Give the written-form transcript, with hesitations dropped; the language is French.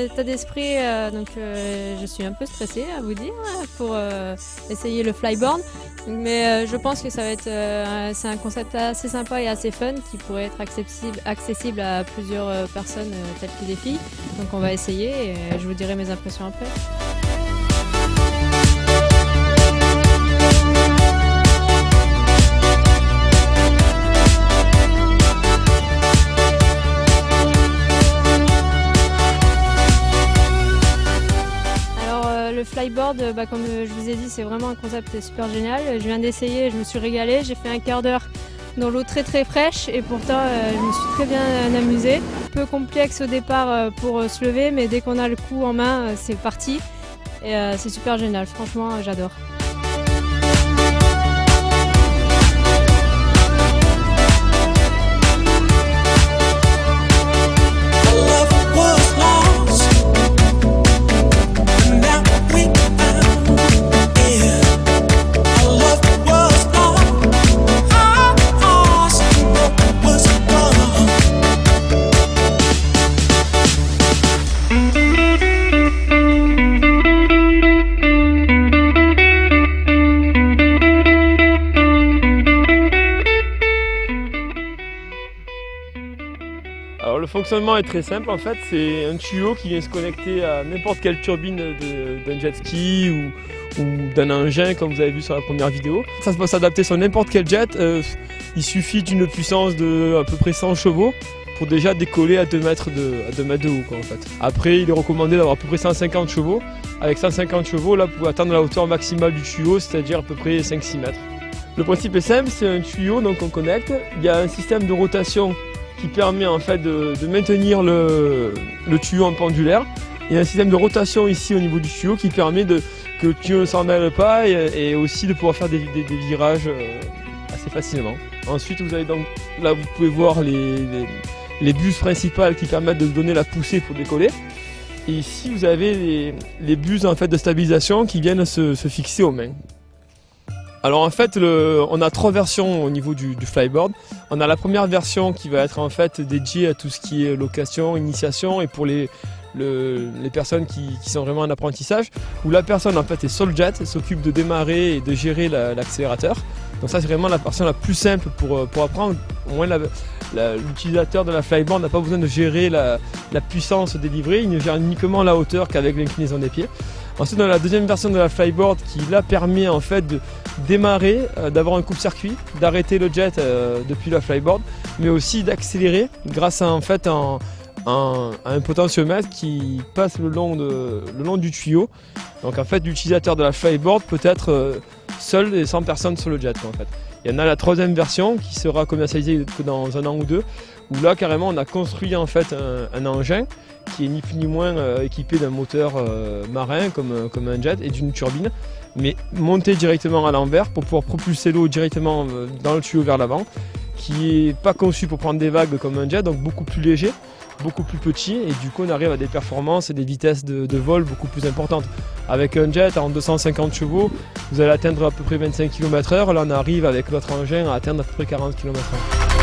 état d'esprit, je suis un peu stressée à vous dire pour essayer le flyboard, mais je pense que ça va être c'est un concept assez sympa et assez fun qui pourrait être accessible à plusieurs personnes telles que des filles. Donc on va essayer et je vous dirai mes impressions après. Le flyboard, comme je vous ai dit, c'est vraiment un concept super génial. Je viens d'essayer, je me suis régalée. J'ai fait un quart d'heure dans l'eau très fraîche et pourtant je me suis très bien amusée. Un peu complexe au départ pour se lever, mais dès qu'on a le coup en main, c'est parti. Et c'est super génial, franchement j'adore. Alors le fonctionnement est très simple en fait, c'est un tuyau qui vient se connecter à n'importe quelle turbine d'un jet ski ou d'un engin comme vous avez vu sur la première vidéo. Ça peut s'adapter sur n'importe quel jet, il suffit d'une puissance de à peu près 100 chevaux pour déjà décoller à 2 mètres de haut quoi, en fait. Après il est recommandé d'avoir à peu près 150 chevaux. Avec 150 chevaux là vous pouvez atteindre la hauteur maximale du tuyau, c'est-à-dire à peu près 5-6 mètres. Le principe est simple, c'est un tuyau donc on connecte, il y a un système de rotation qui permet en fait de maintenir le tuyau en pendulaire. Il y a un système de rotation ici au niveau du tuyau qui permet que le tuyau ne s'en mêle pas et aussi de pouvoir faire des virages assez facilement. Ensuite vous avez donc là vous pouvez voir les buses principales qui permettent de donner la poussée pour décoller. Et ici vous avez les buses en fait de stabilisation qui viennent se fixer aux mains. Alors en fait, on a 3 versions au niveau du flyboard. On a la première version qui va être en fait dédiée à tout ce qui est location, initiation et pour les personnes qui sont vraiment en apprentissage, où la personne en fait est sur le jet, s'occupe de démarrer et de gérer l'accélérateur. Donc ça c'est vraiment la version la plus simple pour apprendre. Au moins l'utilisateur de la flyboard n'a pas besoin de gérer la puissance délivrée, il ne gère uniquement la hauteur qu'avec l'inclinaison des pieds. Ensuite on a la deuxième version de la flyboard qui là permet en fait de démarrer, d'avoir un coupe-circuit, d'arrêter le jet depuis la flyboard, mais aussi d'accélérer grâce à en fait un potentiomètre qui passe le long du tuyau. Donc en fait l'utilisateur de la flyboard peut être seul et sans personne sur le jet en fait. Il y en a la troisième version qui sera commercialisée dans 1 an ou 2, où là carrément on a construit en fait un engin qui est ni plus ni moins équipé d'un moteur marin comme un jet et d'une turbine, mais monté directement à l'envers pour pouvoir propulser l'eau directement dans le tuyau vers l'avant, qui n'est pas conçu pour prendre des vagues comme un jet, donc beaucoup plus léger, beaucoup plus petit, et du coup on arrive à des performances et des vitesses de vol beaucoup plus importantes. Avec un jet en 250 chevaux, vous allez atteindre à peu près 25 km/h, là on arrive avec notre engin à atteindre à peu près 40 km/h.